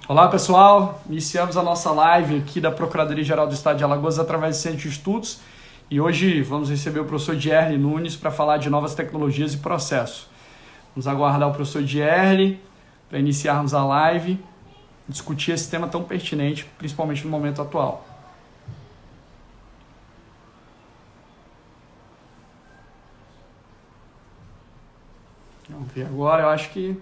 Olá pessoal, iniciamos a nossa live aqui da Procuradoria-Geral do Estado de Alagoas através do Centro de Estudos e hoje vamos receber o professor Dierle Nunes para falar de novas tecnologias e processos. Vamos aguardar o professor Dierle para iniciarmos a live e discutir esse tema tão pertinente, principalmente no momento atual. Vamos ver agora, eu acho que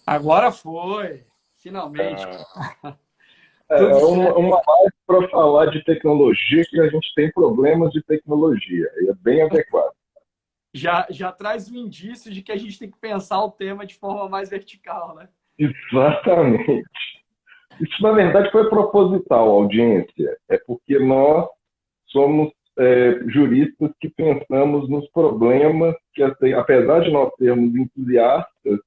agora foi, finalmente, Ah, tudo é certo. uma live para falar de tecnologia que a gente tem problemas de tecnologia. E é bem adequado. Já traz um indício de que a gente tem que pensar o tema de forma mais vertical, né? Exatamente. Isso, na verdade, foi proposital, audiência. É porque nós somos juristas que pensamos nos problemas que, apesar de nós sermos entusiastas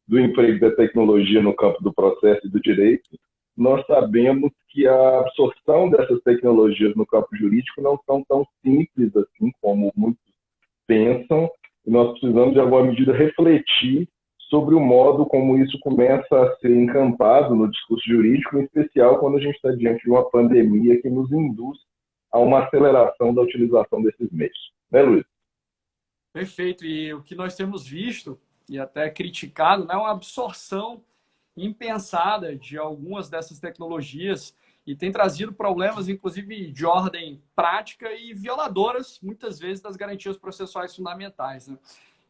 do emprego da tecnologia no campo do processo e do direito, nós sabemos que a absorção dessas tecnologias no campo jurídico não são tão simples assim como muitos pensam, e nós precisamos, de alguma medida, refletir sobre o modo como isso começa a ser encampado no discurso jurídico, em especial quando a gente está diante de uma pandemia que nos induz a uma aceleração da utilização desses meios. Né, Luiz? Perfeito. E o que nós temos visto, e até criticado, é uma absorção impensada de algumas dessas tecnologias e tem trazido problemas, inclusive, de ordem prática e violadoras, muitas vezes, das garantias processuais fundamentais. Né?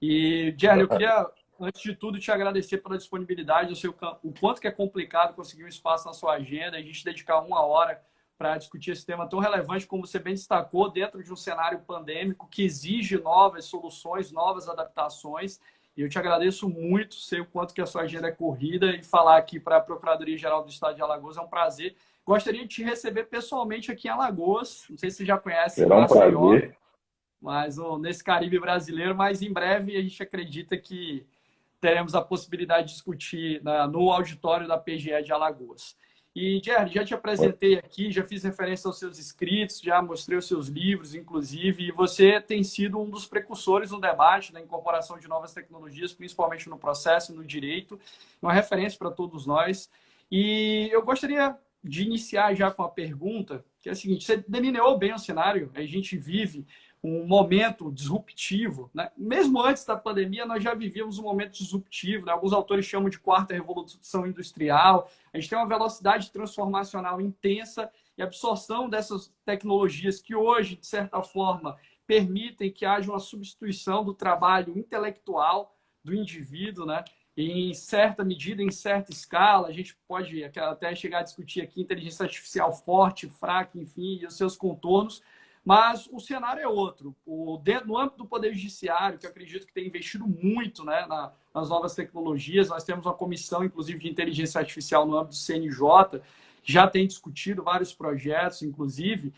E, Jerry, eu queria, antes de tudo, te agradecer pela disponibilidade. Eu sei o quanto que é complicado conseguir um espaço na sua agenda, a gente dedicar uma hora para discutir esse tema tão relevante, como você bem destacou, dentro de um cenário pandêmico que exige novas soluções, novas adaptações. E eu te agradeço muito, sei o quanto que a sua agenda é corrida e falar aqui para a Procuradoria-Geral do Estado de Alagoas é um prazer. Gostaria de te receber pessoalmente aqui em Alagoas. Não sei se você já conhece Será um Maceió, prazer. mas nesse Caribe brasileiro, mas em breve a gente acredita que teremos a possibilidade de discutir no auditório da PGE de Alagoas. E, Jerry, já te apresentei aqui, já fiz referência aos seus escritos, já mostrei os seus livros, inclusive, e você tem sido um dos precursores no debate da incorporação de novas tecnologias, principalmente no processo e no direito, uma referência para todos nós. E eu gostaria de iniciar já com a pergunta, que é a seguinte: você delineou bem o cenário, a gente vive um momento disruptivo, né? Mesmo antes da pandemia, nós já vivíamos um momento disruptivo, né? Alguns autores chamam de quarta revolução industrial. A gente tem uma velocidade transformacional intensa e a absorção dessas tecnologias que hoje, de certa forma, permitem que haja uma substituição do trabalho intelectual do indivíduo, né? Em certa medida, em certa escala, a gente pode até chegar a discutir aqui inteligência artificial forte, fraca, enfim, e os seus contornos, mas o cenário é outro. No âmbito do Poder Judiciário, que eu acredito que tem investido muito, né, nas novas tecnologias, nós temos uma comissão, inclusive, de inteligência artificial no âmbito do CNJ, que já tem discutido vários projetos, inclusive.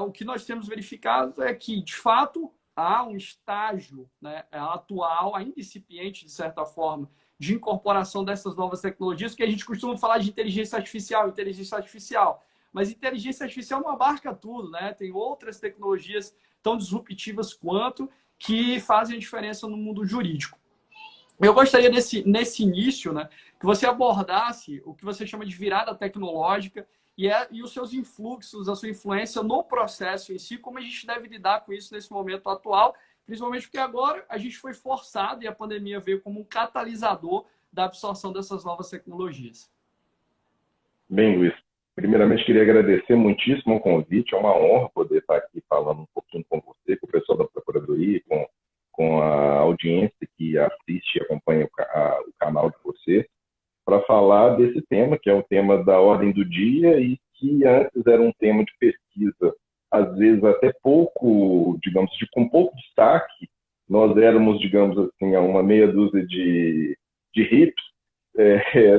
O que nós temos verificado é que, de fato, há um estágio, né, atual, ainda incipiente, de certa forma, de incorporação dessas novas tecnologias, que a gente costuma falar de inteligência artificial, inteligência artificial. Mas inteligência artificial não abarca tudo, né? Tem outras tecnologias tão disruptivas quanto que fazem a diferença no mundo jurídico. Eu gostaria nesse início, né, que você abordasse o que você chama de virada tecnológica e os seus influxos, a sua influência no processo em si, como a gente deve lidar com isso nesse momento atual, principalmente porque agora a gente foi forçado e a pandemia veio como um catalisador da absorção dessas novas tecnologias. Bem, Luiz, primeiramente queria agradecer muitíssimo o convite. É uma honra poder estar aqui falando um pouquinho com você, com o pessoal da Procuradoria, com a audiência que assiste e acompanha o canal de vocês, para falar desse tema, que é um tema da ordem do dia e que antes era um tema de pesquisa, às vezes até pouco, digamos, com pouco destaque. Nós éramos, digamos assim, uma meia dúzia de hips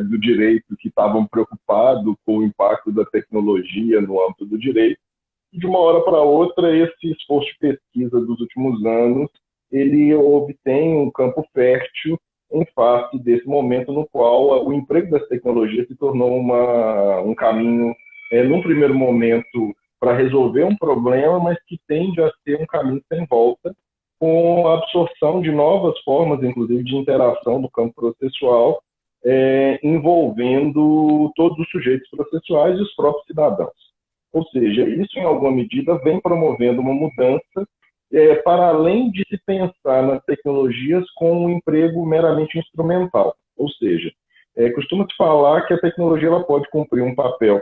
do direito que estavam preocupados com o impacto da tecnologia no âmbito do direito. E de uma hora para outra, esse esforço de pesquisa dos últimos anos, ele obtém um campo fértil em face desse momento no qual o emprego das tecnologias se tornou um caminho, num primeiro momento, para resolver um problema, mas que tende a ser um caminho sem volta, com a absorção de novas formas, inclusive de interação do campo processual, envolvendo todos os sujeitos processuais e os próprios cidadãos. Ou seja, isso, em alguma medida, vem promovendo uma mudança para além de se pensar nas tecnologias com um emprego meramente instrumental. Ou seja, costuma-se falar que a tecnologia ela pode cumprir um papel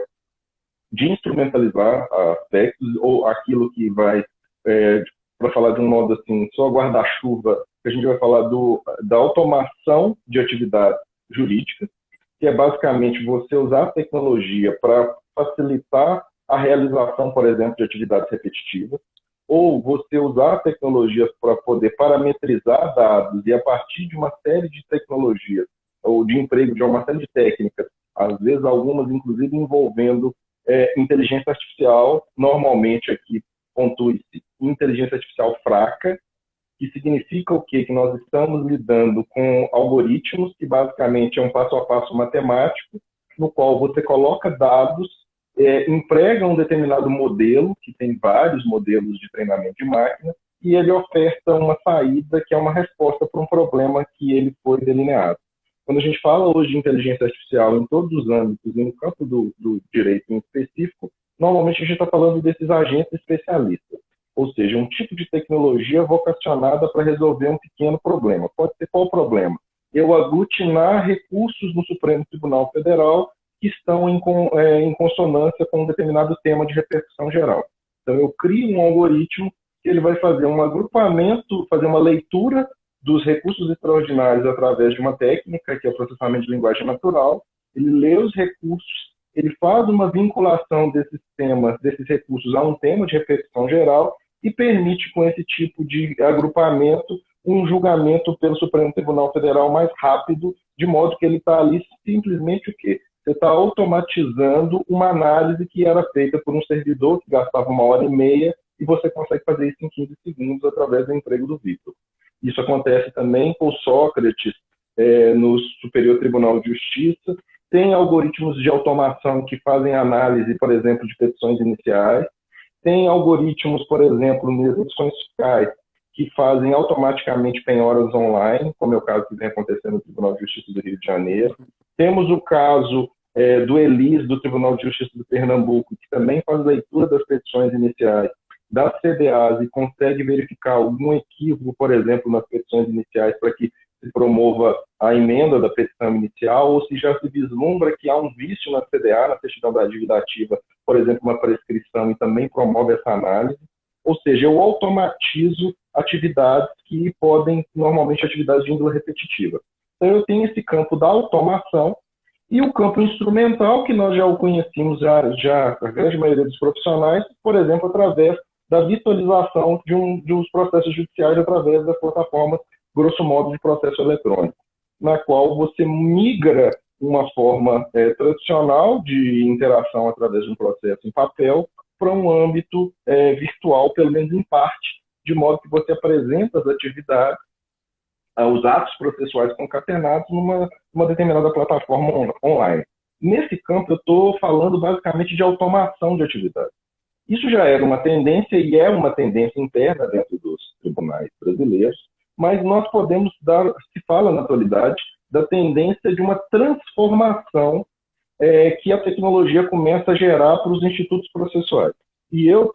de instrumentalizar aspectos ou aquilo que vai, para falar de um modo assim, só guarda-chuva, que a gente vai falar da automação de atividades jurídicas, que é basicamente você usar a tecnologia para facilitar a realização, por exemplo, de atividades repetitivas, ou você usar a tecnologia para poder parametrizar dados e a partir de uma série de tecnologias ou de emprego de uma série de técnicas, às vezes algumas inclusive envolvendo inteligência artificial, normalmente aqui pontui-se inteligência artificial fraca, que significa o quê? Que nós estamos lidando com algoritmos que basicamente é um passo a passo matemático, no qual você coloca dados, emprega um determinado modelo, que tem vários modelos de treinamento de máquina, e ele oferta uma saída que é uma resposta para um problema que ele foi delineado. Quando a gente fala hoje de inteligência artificial em todos os âmbitos e no campo do direito em específico, normalmente a gente está falando desses agentes especialistas, ou seja, um tipo de tecnologia vocacionada para resolver um pequeno problema. Pode ser qual problema? Eu aglutinar recursos no Supremo Tribunal Federal que estão em consonância com um determinado tema de repercussão geral. Então, eu crio um algoritmo que ele vai fazer um agrupamento, fazer uma leitura dos recursos extraordinários através de uma técnica, que é o processamento de linguagem natural. Ele lê os recursos, ele faz uma vinculação desses temas, desses recursos a um tema de repercussão geral e permite, com esse tipo de agrupamento, um julgamento pelo Supremo Tribunal Federal mais rápido, de modo que ele está ali simplesmente o quê? Você está automatizando uma análise que era feita por um servidor que gastava 1h30 e você consegue fazer isso em 15 segundos através do emprego do Victor. Isso acontece também com Sócrates, no Superior Tribunal de Justiça. Tem algoritmos de automação que fazem análise, por exemplo, de petições iniciais. Tem algoritmos, por exemplo, nas petições fiscais, que fazem automaticamente penhoras online, como é o caso que vem acontecendo no Tribunal de Justiça do Rio de Janeiro. Temos o caso do Elis, do Tribunal de Justiça do Pernambuco, que também faz leitura das petições iniciais das CDAs e consegue verificar algum equívoco, por exemplo, nas petições iniciais para que se promova a emenda da petição inicial, ou se já se vislumbra que há um vício na CDA, na certidão da dívida ativa, por exemplo, uma prescrição, e também promove essa análise. Ou seja, eu automatizo atividades que podem, normalmente, atividades de índole repetitiva. Então, eu tenho esse campo da automação e o campo instrumental, que nós já o conhecemos, já a grande maioria dos profissionais, por exemplo, através da visualização de uns processos judiciais através das plataformas, grosso modo, de processo eletrônico, na qual você migra uma forma tradicional de interação através de um processo em papel para um âmbito virtual, pelo menos em parte, de modo que você apresenta as atividades, os atos processuais concatenados numa determinada plataforma online. Nesse campo, eu estou falando basicamente de automação de atividades. Isso já era uma tendência e é uma tendência interna dentro dos tribunais brasileiros, mas nós podemos se fala na atualidade, da tendência de uma transformação que a tecnologia começa a gerar para os institutos processuais. E eu,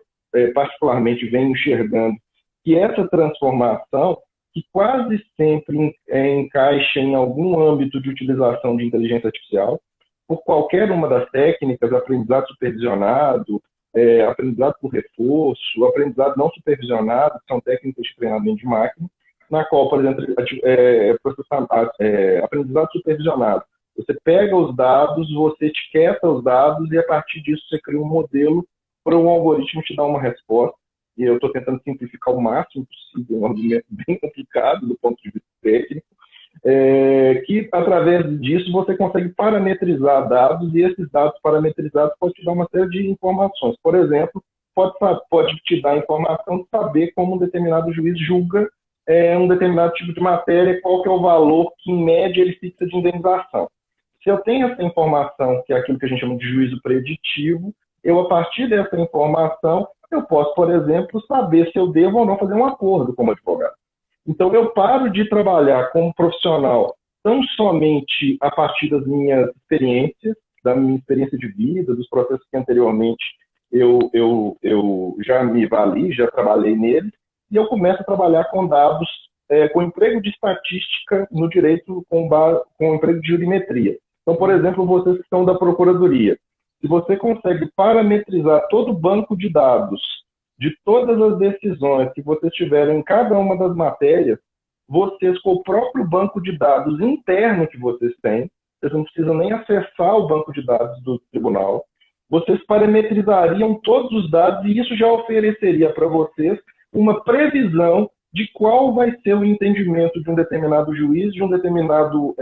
particularmente, venho enxergando que essa transformação, que quase sempre encaixa em algum âmbito de utilização de inteligência artificial, por qualquer uma das técnicas, aprendizado supervisionado, aprendizado por reforço, aprendizado não supervisionado, que são técnicas de treinamento de máquina, na qual, por exemplo, aprendizado supervisionado. Você pega os dados, você etiqueta os dados e, a partir disso, você cria um modelo para um algoritmo te dar uma resposta. E eu estou tentando simplificar o máximo possível, um argumento bem complicado do ponto de vista técnico, que, através disso, você consegue parametrizar dados, e esses dados parametrizados podem te dar uma série de informações. Por exemplo, pode te dar a informação de saber como um determinado juiz julga um determinado tipo de matéria, qual que é o valor que, em média, ele fixa de indenização. Se eu tenho essa informação, que é aquilo que a gente chama de juízo preditivo, Eu, a partir dessa informação, eu posso, por exemplo, saber se eu devo ou não fazer um acordo como advogado. Então, eu paro de trabalhar como profissional tão somente a partir das minhas experiências, da minha experiência de vida, dos processos que anteriormente eu já me vali, já trabalhei neles, e eu começo a trabalhar com dados, com emprego de estatística no direito, com emprego de jurimetria. Então, por exemplo, vocês que são da Procuradoria, se você consegue parametrizar todo o banco de dados de todas as decisões que vocês tiveram em cada uma das matérias, vocês, com o próprio banco de dados interno que vocês têm, vocês não precisam nem acessar o banco de dados do tribunal, vocês parametrizariam todos os dados e isso já ofereceria para vocês uma previsão de qual vai ser o entendimento de um determinado juiz, de um determinado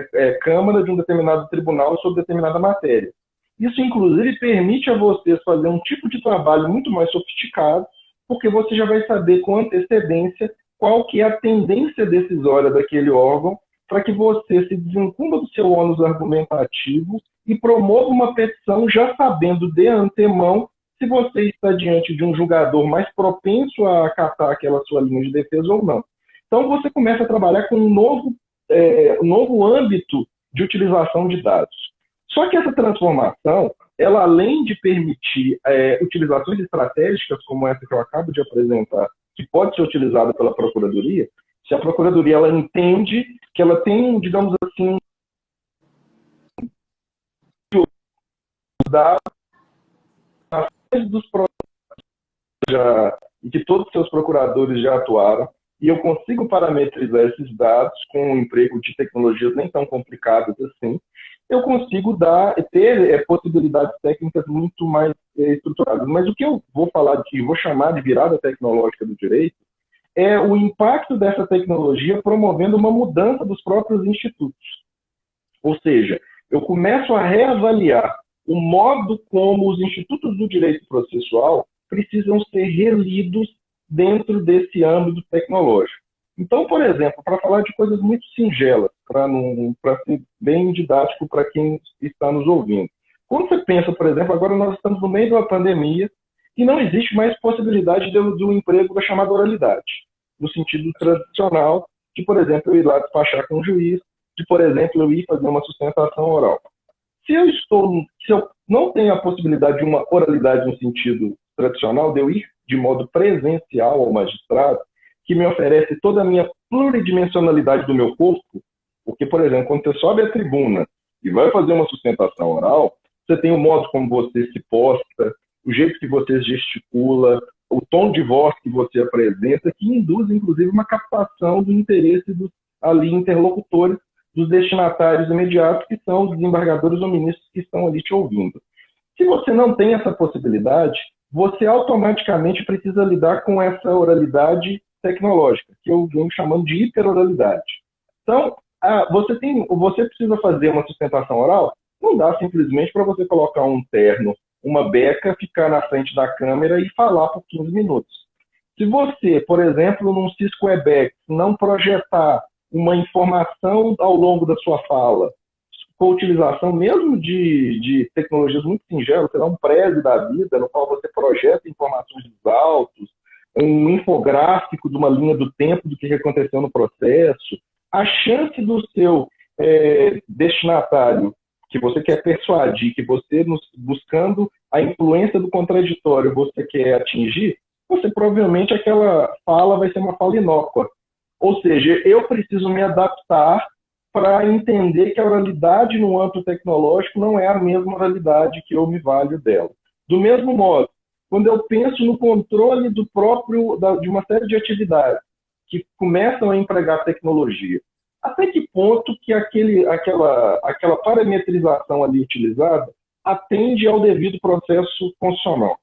Câmara, de um determinado tribunal sobre determinada matéria. Isso, inclusive, permite a vocês fazer um tipo de trabalho muito mais sofisticado, porque você já vai saber com antecedência qual que é a tendência decisória daquele órgão para que você se desincumba do seu ônus argumentativo e promova uma petição já sabendo de antemão se você está diante de um julgador mais propenso a acatar aquela sua linha de defesa ou não. Então, você começa a trabalhar com um novo âmbito de utilização de dados. Só que essa transformação, ela além de permitir utilizações estratégicas como essa que eu acabo de apresentar, que pode ser utilizada pela Procuradoria, se a Procuradoria ela entende que ela tem, digamos assim, dados dos e que todos os seus procuradores já atuaram, e eu consigo parametrizar esses dados com um emprego de tecnologias nem tão complicadas assim, eu consigo ter possibilidades técnicas muito mais estruturadas. Mas o que eu vou chamar de virada tecnológica do direito, é o impacto dessa tecnologia promovendo uma mudança dos próprios institutos. Ou seja, eu começo a reavaliar o modo como os institutos do direito processual precisam ser relidos dentro desse âmbito tecnológico. Então, por exemplo, para falar de coisas muito singelas, para ser bem didático para quem está nos ouvindo. Quando você pensa, por exemplo, agora nós estamos no meio de uma pandemia e não existe mais possibilidade do emprego da chamada oralidade, no sentido tradicional de, por exemplo, eu ir lá despachar com o juiz, de, por exemplo, eu ir fazer uma sustentação oral. Se eu não tenho a possibilidade de uma oralidade no sentido tradicional, de eu ir de modo presencial ao magistrado, que me oferece toda a minha pluridimensionalidade do meu corpo, porque, por exemplo, quando você sobe a tribuna e vai fazer uma sustentação oral, você tem o modo como você se posta, o jeito que você gesticula, o tom de voz que você apresenta, que induz, inclusive, uma captação do interesse dos ali interlocutores, dos destinatários imediatos, que são os desembargadores ou ministros que estão ali te ouvindo. Se você não tem essa possibilidade, você automaticamente precisa lidar com essa oralidade tecnológica, que eu venho chamando de hiperoralidade. Então, você precisa fazer uma sustentação oral, não dá simplesmente para você colocar um terno, uma beca, ficar na frente da câmera e falar por 15 minutos. Se você, por exemplo, num Cisco Webex, não projetar uma informação ao longo da sua fala, com a utilização mesmo de tecnologias muito singelas, será um Prezi da vida, no qual você projeta informações dos autos, um infográfico de uma linha do tempo do que aconteceu no processo, a chance do seu destinatário, que você quer persuadir, que você, buscando a influência do contraditório, você quer atingir, você provavelmente aquela fala vai ser uma fala inócua. Ou seja, eu preciso me adaptar para entender que a oralidade no âmbito tecnológico não é a mesma oralidade que eu me valho dela. Do mesmo modo, quando eu penso no controle de uma série de atividades que começam a empregar tecnologia, até que ponto que aquela parametrização ali utilizada atende ao devido processo constitucional?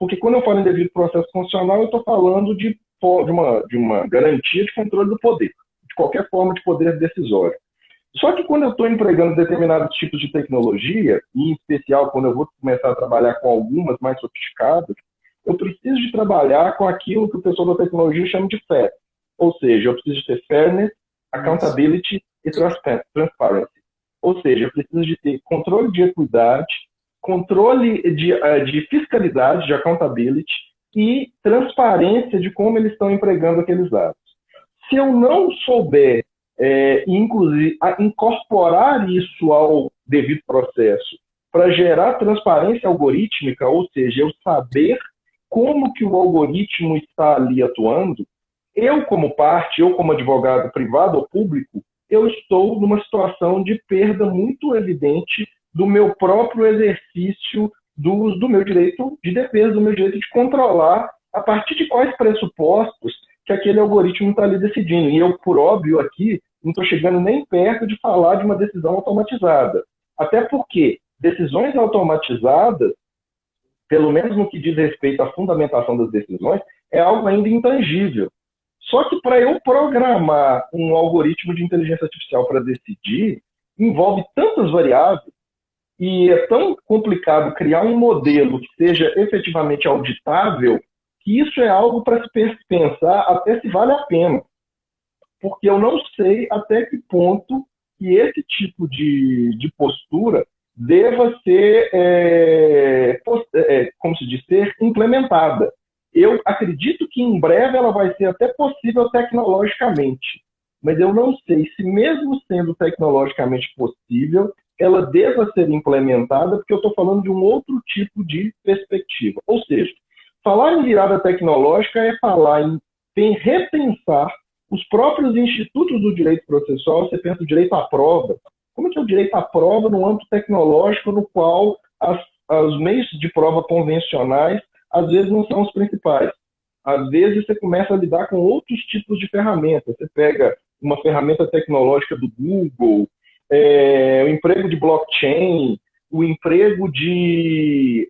Porque quando eu falo em devido processo constitucional, eu estou falando de uma garantia de controle do poder, de qualquer forma de poder decisório. Só que quando eu estou empregando determinados tipos de tecnologia, e em especial quando eu vou começar a trabalhar com algumas mais sofisticadas, eu preciso de trabalhar com aquilo que o pessoal da tecnologia chama de FAIR. Ou seja, eu preciso de ter fairness, accountability e transparency. Ou seja, eu preciso de ter controle de equidade, controle de fiscalidade, de accountability e transparência de como eles estão empregando aqueles dados. Se eu não souber, inclusive, incorporar isso ao devido processo para gerar transparência algorítmica, ou seja, eu saber como que o algoritmo está ali atuando, eu como parte, eu como advogado privado ou público, eu estou numa situação de perda muito evidente do meu próprio exercício do meu direito de defesa, do meu direito de controlar a partir de quais pressupostos que aquele algoritmo está ali decidindo. E eu, por óbvio, aqui não estou chegando nem perto de falar de uma decisão automatizada. Até porque decisões automatizadas, pelo menos no que diz respeito à fundamentação das decisões, é algo ainda intangível. Só que para eu programar um algoritmo de inteligência artificial para decidir, envolve tantas variáveis e é tão complicado criar um modelo que seja efetivamente auditável, que isso é algo para se pensar até se vale a pena. Porque eu não sei até que ponto que esse tipo de postura deva ser, como se diz, ser implementada. Eu acredito que em breve ela vai ser até possível tecnologicamente, mas eu não sei se mesmo sendo tecnologicamente possível, ela deva ser implementada, porque eu estou falando de um outro tipo de perspectiva. Ou seja, falar em virada tecnológica é falar em repensar os próprios institutos do direito processual. Você pensa o direito à prova. Como é que é o direito à prova no âmbito tecnológico, no qual os meios de prova convencionais às vezes não são os principais? Às vezes você começa a lidar com outros tipos de ferramentas. Você pega uma ferramenta tecnológica do Google, o emprego de blockchain, o emprego de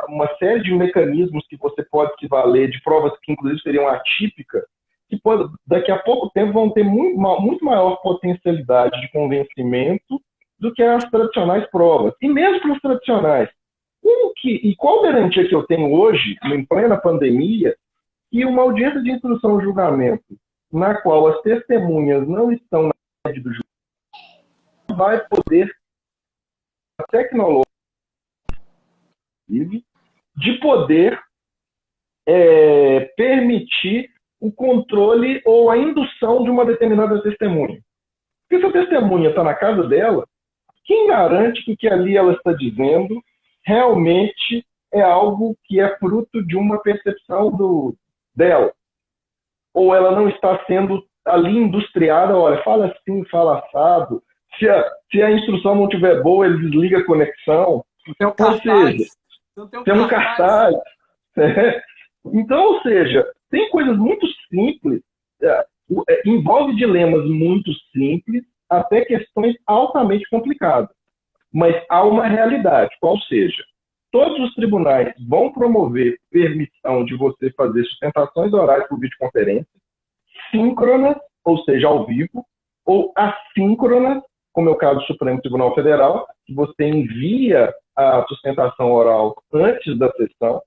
uma série de mecanismos que você pode se valer, de provas que inclusive seriam atípicas, que daqui a pouco tempo vão ter muito maior potencialidade de convencimento do que as tradicionais provas. E mesmo para as tradicionais, qual garantia que eu tenho hoje, em plena pandemia, que uma audiência de instrução ou julgamento, na qual as testemunhas não estão na sede do julgamento, vai poder, a tecnologia, de poder permitir o controle ou a indução de uma determinada testemunha? Porque se a testemunha está na casa dela, quem garante que o que ali ela está dizendo realmente é algo que é fruto de uma percepção dela? Ou ela não está sendo ali industriada, olha, fala assim, fala assado, se a instrução não estiver boa, ele desliga a conexão. Ou seja, tem um cartaz. Então, ou seja, tem coisas muito simples, envolve dilemas muito simples, até questões altamente complicadas. Mas há uma realidade, qual seja, todos os tribunais vão promover permissão de você fazer sustentações orais por videoconferência, síncronas, ou seja, ao vivo, ou assíncronas, como é o caso do Supremo Tribunal Federal, que você envia a sustentação oral antes da sessão,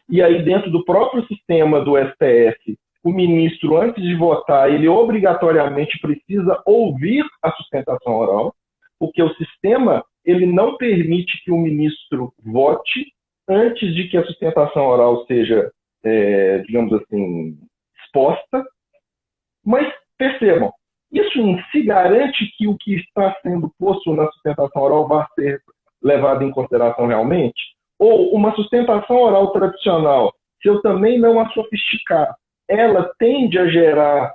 e aí dentro do próprio sistema do STF, o ministro, antes de votar, ele obrigatoriamente precisa ouvir a sustentação oral, porque o sistema ele não permite que o ministro vote antes de que a sustentação oral seja, digamos assim, exposta. Mas percebam, isso em si garante que o que está sendo posto na sustentação oral vai ser levado em consideração realmente? Ou uma sustentação oral tradicional, se eu também não a sofisticar, ela tende a gerar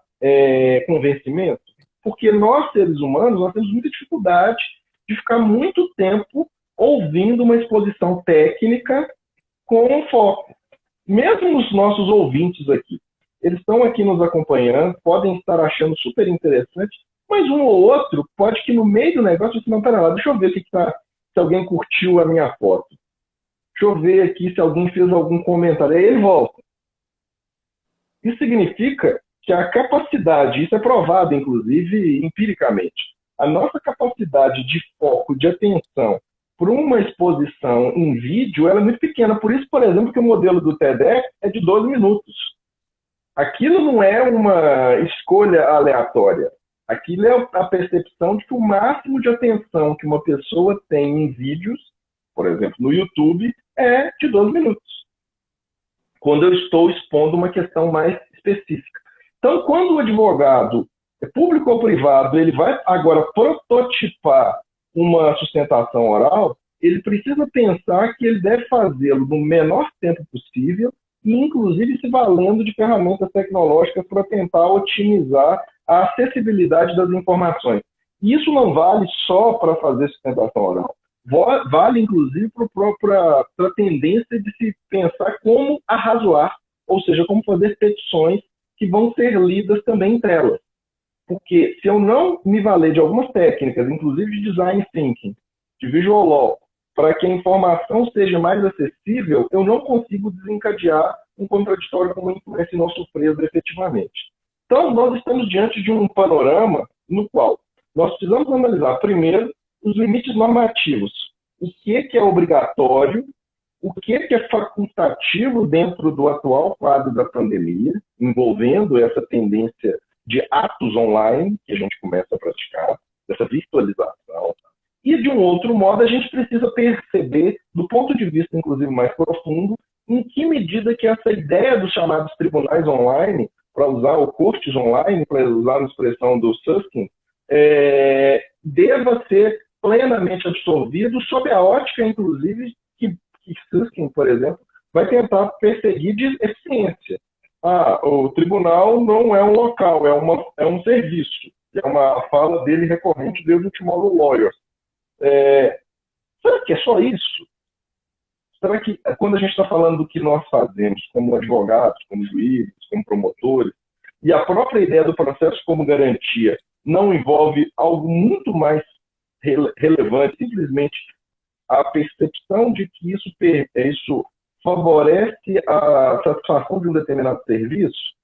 convencimento? Porque nós, seres humanos, nós temos muita dificuldade de ficar muito tempo ouvindo uma exposição técnica com foco. Mesmo os nossos ouvintes aqui, eles estão aqui nos acompanhando, podem estar achando super interessante, mas um ou outro pode que no meio do negócio, não, pera lá, deixa eu ver se alguém curtiu a minha foto. Deixa eu ver aqui se alguém fez algum comentário. Aí ele volta. Isso significa que a capacidade, isso é provado, inclusive, empiricamente, a nossa capacidade de foco, de atenção, para uma exposição em vídeo, ela é muito pequena. Por isso, por exemplo, que o modelo do TEDx é de 12 minutos. Aquilo não é uma escolha aleatória. Aquilo é a percepção de que o máximo de atenção que uma pessoa tem em vídeos por exemplo, no YouTube, é de 12 minutos, quando eu estou expondo uma questão mais específica. Então, quando o advogado, público ou privado, ele vai agora prototipar uma sustentação oral, ele precisa pensar que ele deve fazê-lo no menor tempo possível e, inclusive, se valendo de ferramentas tecnológicas para tentar otimizar a acessibilidade das informações. E isso não vale só para fazer sustentação oral. Vale, inclusive, para a tendência de se pensar como arrazoar, ou seja, como fazer petições que vão ser lidas também em telas. Porque se eu não me valer de algumas técnicas, inclusive de design thinking, de visual law, para que a informação seja mais acessível, eu não consigo desencadear um contraditório com uma influência não surpresa efetivamente. Então, nós estamos diante de um panorama no qual nós precisamos analisar, primeiro, os limites normativos. O que é obrigatório, o que é facultativo dentro do atual quadro da pandemia, envolvendo essa tendência de atos online que a gente começa a praticar, dessa virtualização. E, de um outro modo, a gente precisa perceber, do ponto de vista, inclusive, mais profundo, em que medida que essa ideia dos chamados tribunais online, para usar o cortes online, para usar a expressão do Susskind, deva ser plenamente absorvido sob a ótica, inclusive, que Susskind, por exemplo, vai tentar perseguir de eficiência. O tribunal não é um local, é um serviço. É uma fala dele recorrente desde o Tomorrow Lawyers. Será que é só isso? Será que, quando a gente está falando do que nós fazemos como advogados, como juízes, como promotores, e a própria ideia do processo como garantia não envolve algo muito mais relevante, simplesmente a percepção de que isso favorece a satisfação de um determinado serviço?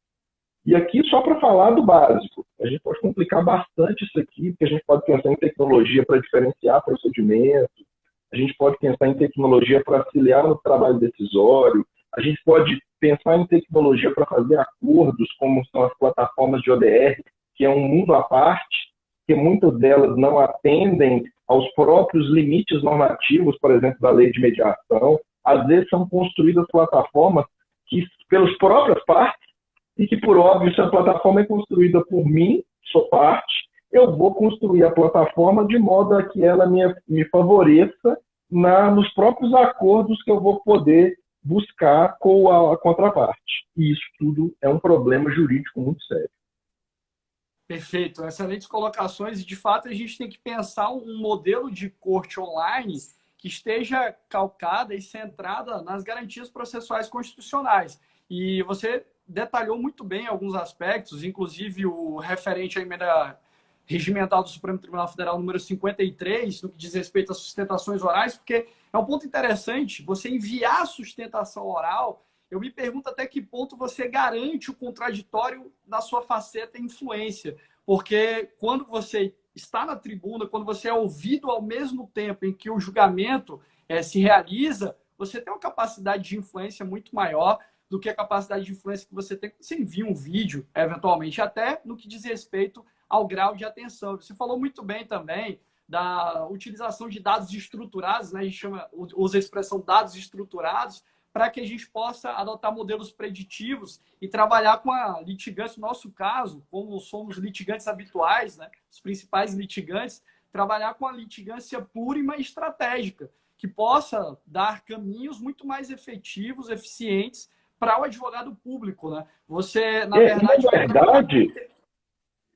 E aqui, só para falar do básico, a gente pode complicar bastante isso aqui, porque a gente pode pensar em tecnologia para diferenciar procedimentos, a gente pode pensar em tecnologia para auxiliar no trabalho decisório, a gente pode pensar em tecnologia para fazer acordos, como são as plataformas de ODR, que é um mundo à parte, que muitas delas não atendem aos próprios limites normativos, por exemplo, da lei de mediação. Às vezes são construídas plataformas que, pelas próprias partes, e que, por óbvio, se a plataforma é construída por mim, sou parte, eu vou construir a plataforma de modo a que ela me favoreça nos próprios acordos que eu vou poder buscar com a contraparte. E isso tudo é um problema jurídico muito sério. Perfeito, excelentes colocações. E, de fato, a gente tem que pensar um modelo de corte online que esteja calcada e centrada nas garantias processuais constitucionais. E você detalhou muito bem alguns aspectos, inclusive o referente à emenda regimental do Supremo Tribunal Federal número 53, no que diz respeito às sustentações orais, porque é um ponto interessante, você enviar a sustentação oral, eu me pergunto até que ponto você garante o contraditório na sua faceta influência, porque quando você está na tribuna, quando você é ouvido ao mesmo tempo em que o julgamento se realiza, você tem uma capacidade de influência muito maior do que a capacidade de influência que você tem quando você envia um vídeo, eventualmente, até no que diz respeito ao grau de atenção. Você falou muito bem também da utilização de dados estruturados, né? A gente usa a expressão dados estruturados, para que a gente possa adotar modelos preditivos e trabalhar com a litigância, no nosso caso, como somos litigantes habituais, né? Os principais litigantes, trabalhar com a litigância pura e mais estratégica, que possa dar caminhos muito mais efetivos, eficientes para o advogado público, né? Você, na verdade...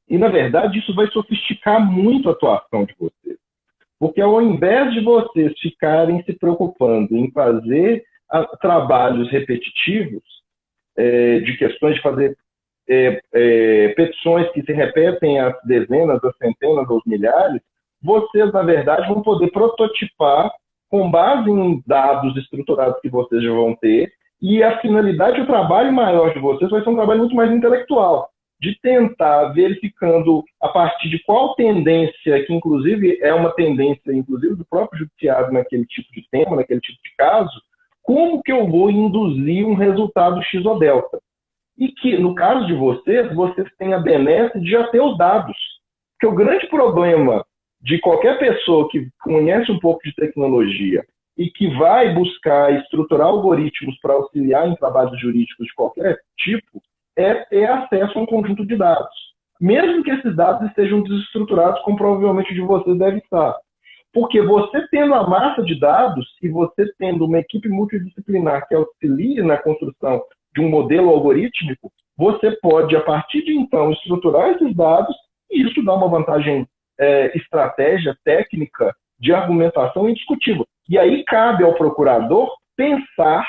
na verdade, isso vai sofisticar muito a atuação de vocês. Porque ao invés de vocês ficarem se preocupando em fazer trabalhos repetitivos, de questões de fazer petições que se repetem às dezenas, às centenas, aos milhares, vocês, na verdade, vão poder prototipar com base em dados estruturados que vocês já vão ter, e a finalidade, o trabalho maior de vocês vai ser um trabalho muito mais intelectual, de tentar, verificando a partir de qual tendência, que inclusive é uma tendência, inclusive do próprio judiciário naquele tipo de tema, naquele tipo de caso, como que eu vou induzir um resultado X ou delta. E que, no caso de vocês têm a benesse de já ter os dados. Porque o grande problema de qualquer pessoa que conhece um pouco de tecnologia e que vai buscar estruturar algoritmos para auxiliar em trabalhos jurídicos de qualquer tipo, é ter acesso a um conjunto de dados. Mesmo que esses dados estejam desestruturados, como provavelmente de vocês deve estar. Porque você tendo a massa de dados e você tendo uma equipe multidisciplinar que auxilie na construção de um modelo algorítmico, você pode, a partir de então, estruturar esses dados e isso dá uma vantagem estratégia, técnica, de argumentação indiscutível. E aí cabe ao procurador pensar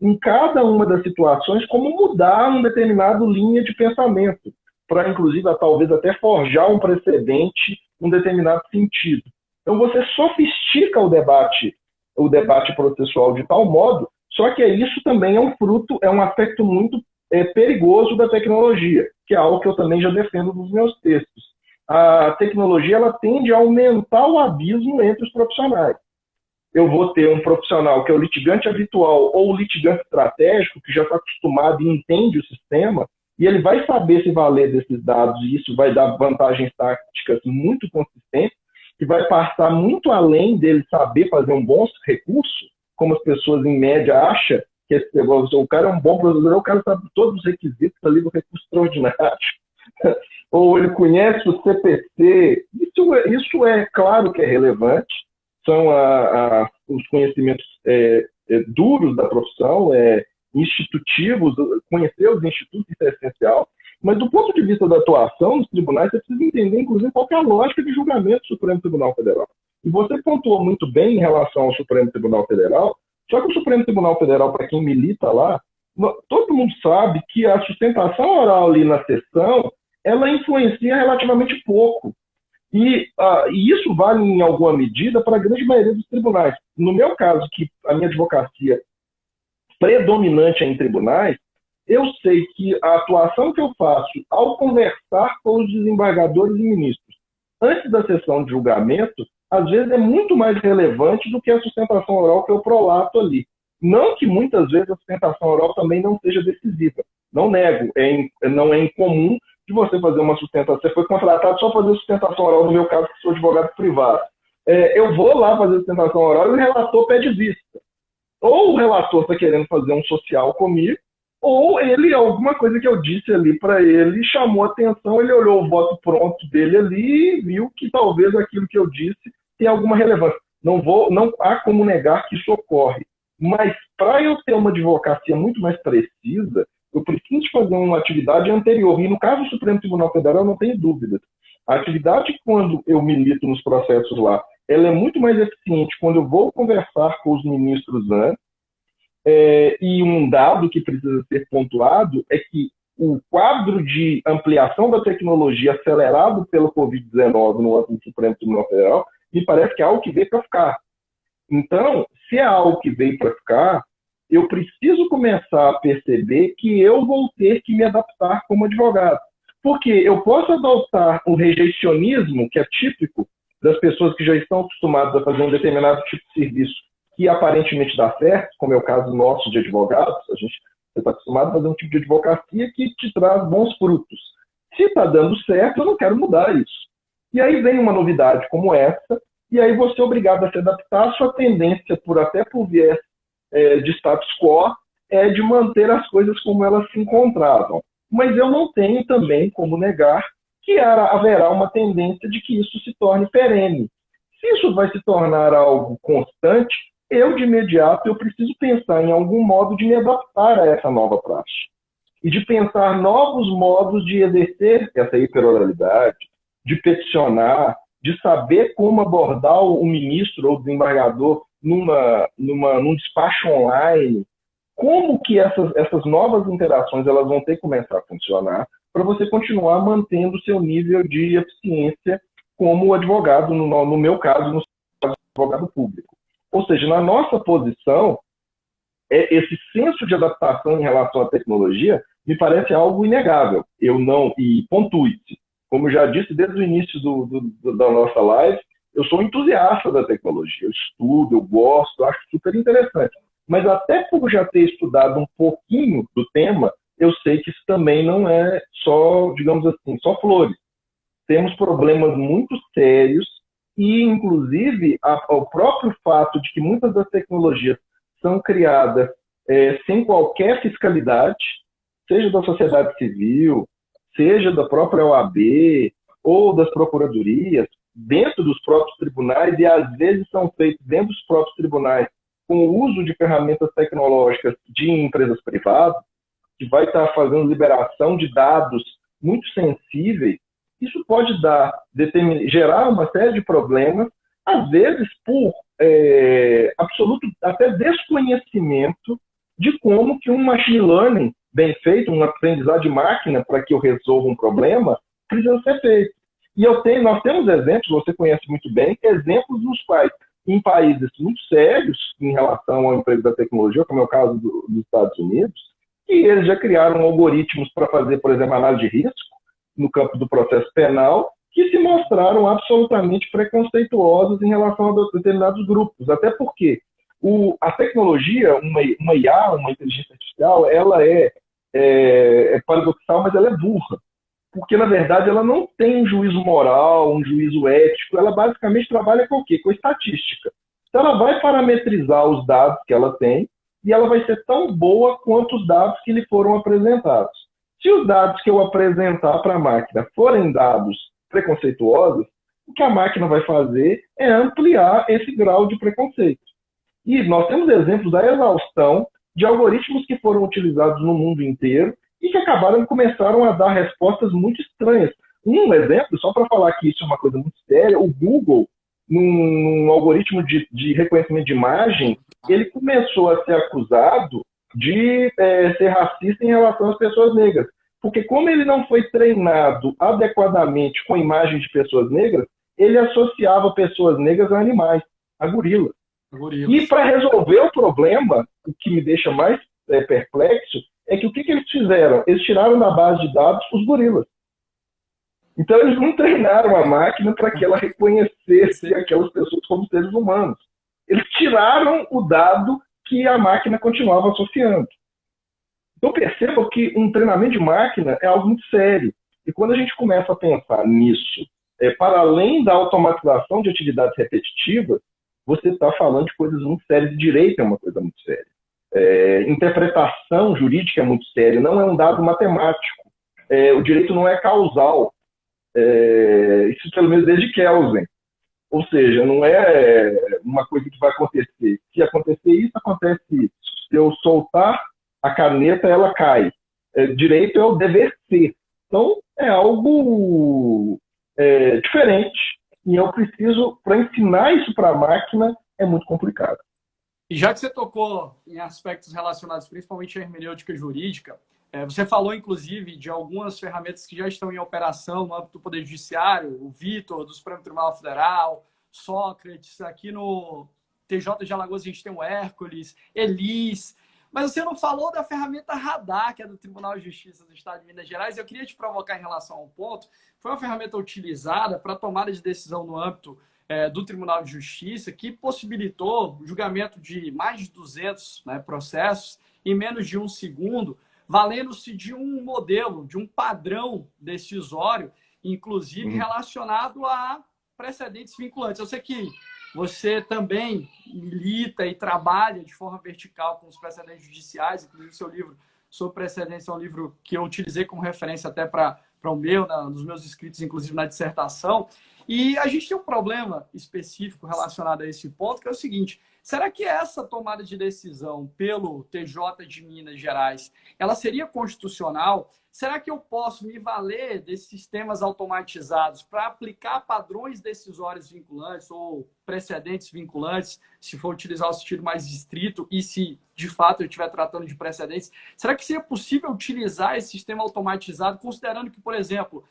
em cada uma das situações como mudar uma determinada linha de pensamento, para, inclusive, talvez até forjar um precedente, um determinado sentido. Então, você sofistica o debate processual de tal modo, só que isso também é um fruto, é um aspecto muito perigoso da tecnologia, que é algo que eu também já defendo nos meus textos. A tecnologia ela tende a aumentar o abismo entre os profissionais. Eu vou ter um profissional que é o litigante habitual ou o litigante estratégico, que já está acostumado e entende o sistema, e ele vai saber se valer desses dados, e isso vai dar vantagens táticas muito consistentes, que vai passar muito além dele saber fazer um bom recurso, como as pessoas em média acham, que o cara é um bom provedor, o cara sabe todos os requisitos ali do recurso extraordinário, ou ele conhece o CPC, isso é claro que é relevante, são os conhecimentos duros da profissão, institutivos, conhecer os institutos, isso é essencial, mas do ponto de vista da atuação nos tribunais, você precisa entender, inclusive, qual é a lógica de julgamento do Supremo Tribunal Federal. E você pontuou muito bem em relação ao Supremo Tribunal Federal, só que o Supremo Tribunal Federal, para quem milita lá, todo mundo sabe que a sustentação oral ali na sessão, ela influencia relativamente pouco. E isso vale, em alguma medida, para a grande maioria dos tribunais. No meu caso, que a minha advocacia predominante é em tribunais, eu sei que a atuação que eu faço ao conversar com os desembargadores e ministros antes da sessão de julgamento, às vezes é muito mais relevante do que a sustentação oral que eu prolato ali. Não que muitas vezes a sustentação oral também não seja decisiva. Não nego, não é incomum de você fazer uma sustentação. Você foi contratado só para fazer sustentação oral, no meu caso, que sou advogado privado. Eu vou lá fazer sustentação oral e o relator pede vista. Ou o relator está querendo fazer um social comigo, ou alguma coisa que eu disse ali para ele, chamou atenção, ele olhou o voto pronto dele ali e viu que talvez aquilo que eu disse tenha alguma relevância. Não há como negar que isso ocorre. Mas para eu ter uma advocacia muito mais precisa, eu preciso fazer uma atividade anterior. E no caso do Supremo Tribunal Federal, eu não tenho dúvidas. A atividade, quando eu milito nos processos lá, ela é muito mais eficiente quando eu vou conversar com os ministros antes. E um dado que precisa ser pontuado é que o quadro de ampliação da tecnologia acelerado pelo Covid-19 no âmbito do Supremo Tribunal Federal me parece que é algo que veio para ficar. Então, se é algo que veio para ficar, eu preciso começar a perceber que eu vou ter que me adaptar como advogado. Porque eu posso adotar o rejeicionismo, que é típico das pessoas que já estão acostumadas a fazer um determinado tipo de serviço que aparentemente dá certo, como é o caso nosso de advogados, você está acostumado a fazer um tipo de advocacia que te traz bons frutos. Se está dando certo, eu não quero mudar isso. E aí vem uma novidade como essa, e aí você é obrigado a se adaptar. A sua tendência, até por viés de status quo, é de manter as coisas como elas se encontravam. Mas eu não tenho também como negar que haverá uma tendência de que isso se torne perene. Se isso vai se tornar algo constante, de imediato, eu preciso pensar em algum modo de me adaptar a essa nova praxe. E de pensar novos modos de exercer essa hiperoralidade, de peticionar, de saber como abordar o ministro ou o desembargador num despacho online. Como que essas novas interações elas vão ter que começar a funcionar para você continuar mantendo o seu nível de eficiência como advogado, no meu caso, no advogado público. Ou seja, na nossa posição, esse senso de adaptação em relação à tecnologia me parece algo inegável. E pontue-se. Como eu já disse desde o início da nossa live, eu sou entusiasta da tecnologia. Eu estudo, eu gosto, acho super interessante. Mas até por já ter estudado um pouquinho do tema, eu sei que isso também não é só, digamos assim, só flores. Temos problemas muito sérios e, inclusive, o próprio fato de que muitas das tecnologias são criadas sem qualquer fiscalidade, seja da sociedade civil, seja da própria OAB ou das procuradorias, dentro dos próprios tribunais, e às vezes são feitos dentro dos próprios tribunais com o uso de ferramentas tecnológicas de empresas privadas, que vai estar fazendo liberação de dados muito sensíveis, isso pode gerar uma série de problemas, às vezes por absoluto até desconhecimento de como que um machine learning bem feito, um aprendizado de máquina para que eu resolva um problema, precisa ser feito. E nós temos exemplos, você conhece muito bem, exemplos nos quais, em países muito sérios em relação ao emprego da tecnologia, como é o caso dos Estados Unidos, que eles já criaram algoritmos para fazer, por exemplo, análise de risco no campo do processo penal, que se mostraram absolutamente preconceituosos em relação a determinados grupos. Até porque a tecnologia, uma IA, uma inteligência artificial, ela é paradoxal, mas ela é burra. Porque, na verdade, ela não tem um juízo moral, um juízo ético, ela basicamente trabalha com o quê? Com estatística. Então, ela vai parametrizar os dados que ela tem e ela vai ser tão boa quanto os dados que lhe foram apresentados. Se os dados que eu apresentar para a máquina forem dados preconceituosos, o que a máquina vai fazer é ampliar esse grau de preconceito. E nós temos exemplos da exaustão de algoritmos que foram utilizados no mundo inteiro e que começaram a dar respostas muito estranhas. Um exemplo, só para falar que isso é uma coisa muito séria, o Google, num algoritmo de reconhecimento de imagem, ele começou a ser acusado de ser racista em relação às pessoas negras. Porque como ele não foi treinado adequadamente com imagens de pessoas negras, ele associava pessoas negras a animais, a gorilas. E para resolver o problema, o que me deixa mais perplexo, é que o que eles fizeram? Eles tiraram da base de dados os gorilas. Então eles não treinaram a máquina para que ela reconhecesse aquelas pessoas como seres humanos. Eles tiraram o dado que a máquina continuava associando. Então perceba que um treinamento de máquina é algo muito sério. E quando a gente começa a pensar nisso, para além da automatização de atividades repetitivas, você está falando de coisas muito sérias. Direito é uma coisa muito séria. Interpretação jurídica é muito séria. Não é um dado matemático. O direito não é causal. Isso pelo menos desde Kelsen. Ou seja, não é uma coisa que vai acontecer. Se acontecer isso, acontece isso. Se eu soltar a caneta, ela cai. Direito é o dever ser. Então, é algo diferente. E eu preciso, para ensinar isso para a máquina, é muito complicado. E já que você tocou em aspectos relacionados principalmente à hermenêutica jurídica, você falou, inclusive, de algumas ferramentas que já estão em operação no âmbito do Poder Judiciário, o Vitor, do Supremo Tribunal Federal, Sócrates, aqui no TJ de Alagoas a gente tem o Hércules, Elis, mas você não falou da ferramenta Radar, que é do Tribunal de Justiça do Estado de Minas Gerais. Eu queria te provocar em relação a um ponto. Foi uma ferramenta utilizada para tomada de decisão no âmbito do Tribunal de Justiça, que possibilitou o julgamento de mais de 200 processos em menos de um segundo, valendo-se de um modelo, de um padrão decisório, inclusive relacionado a precedentes vinculantes. Eu sei que você também milita e trabalha de forma vertical com os precedentes judiciais, inclusive seu livro sobre precedentes é um livro que eu utilizei como referência até para o nos meus escritos, inclusive na dissertação. E a gente tem um problema específico relacionado a esse ponto, que é o seguinte: será que essa tomada de decisão pelo TJ de Minas Gerais, ela seria constitucional? Será que eu posso me valer desses sistemas automatizados para aplicar padrões decisórios vinculantes ou precedentes vinculantes, se for utilizar o sentido mais estrito e se, de fato, eu estiver tratando de precedentes? Será que seria possível utilizar esse sistema automatizado, considerando que, por exemplo,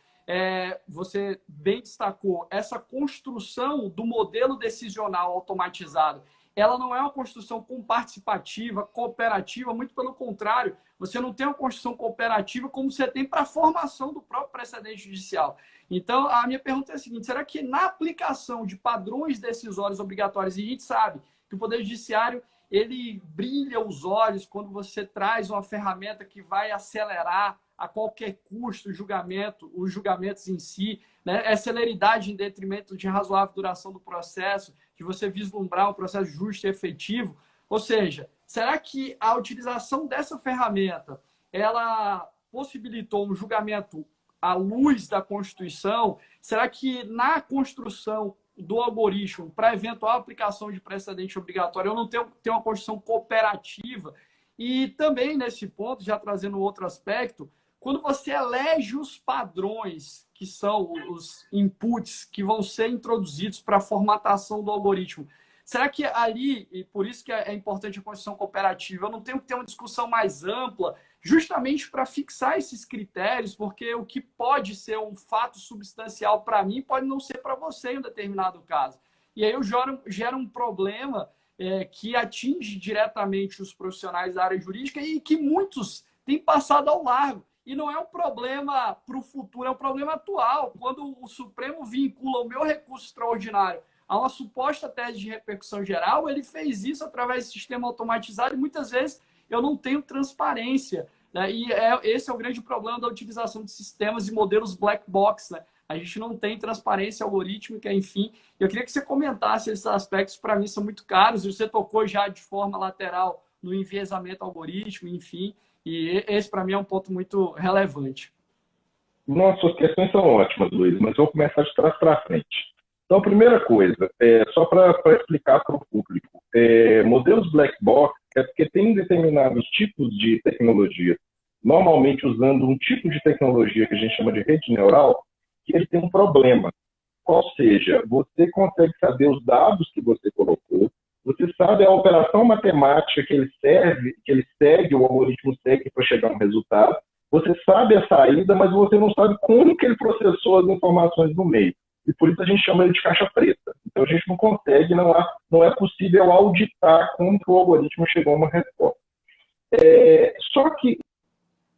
você bem destacou, essa construção do modelo decisional automatizado, ela não é uma construção participativa, cooperativa, muito pelo contrário, você não tem uma construção cooperativa como você tem para a formação do próprio precedente judicial. Então, a minha pergunta é a seguinte: será que na aplicação de padrões decisórios obrigatórios, e a gente sabe que o Poder Judiciário ele brilha os olhos quando você traz uma ferramenta que vai acelerar a qualquer custo os julgamentos em si, né? É celeridade em detrimento de razoável duração do processo, de você vislumbrar um processo justo e efetivo. Ou seja, será que a utilização dessa ferramenta ela possibilitou um julgamento à luz da Constituição? Será que na construção do algoritmo para eventual aplicação de precedente obrigatório eu não tenho uma construção cooperativa? E também nesse ponto, já trazendo outro aspecto, quando você elege os padrões, que são os inputs que vão ser introduzidos para a formatação do algoritmo, será que ali, e por isso que é importante a construção cooperativa, eu não tenho que ter uma discussão mais ampla, justamente para fixar esses critérios, porque o que pode ser um fato substancial para mim pode não ser para você em um determinado caso. E aí eu gero um problema que atinge diretamente os profissionais da área jurídica e que muitos têm passado ao largo. E não é um problema para o futuro, é um problema atual. Quando o Supremo vincula o meu recurso extraordinário a uma suposta tese de repercussão geral, ele fez isso através de sistema automatizado e muitas vezes eu não tenho transparência. Né? E esse é o grande problema da utilização de sistemas e modelos black box. Né? A gente não tem transparência algorítmica, enfim. Eu queria que você comentasse esses aspectos, para mim são muito caros, e você tocou já de forma lateral no enviesamento algorítmico, enfim, e esse para mim é um ponto muito relevante. Nossa, suas questões são ótimas, Luiz, mas vou começar de trás para frente. Então, a primeira coisa, só para explicar para o público, modelos black box é porque tem determinados tipos de tecnologia, normalmente usando um tipo de tecnologia que a gente chama de rede neural, que ele tem um problema. Ou seja, você consegue saber os dados que você colocou, você sabe a operação matemática que ele segue, o algoritmo segue para chegar a um resultado, você sabe a saída, mas você não sabe como que ele processou as informações no meio. E por isso a gente chama ele de caixa preta. Então a gente não consegue, não é possível auditar como que o algoritmo chegou a uma resposta. Só que,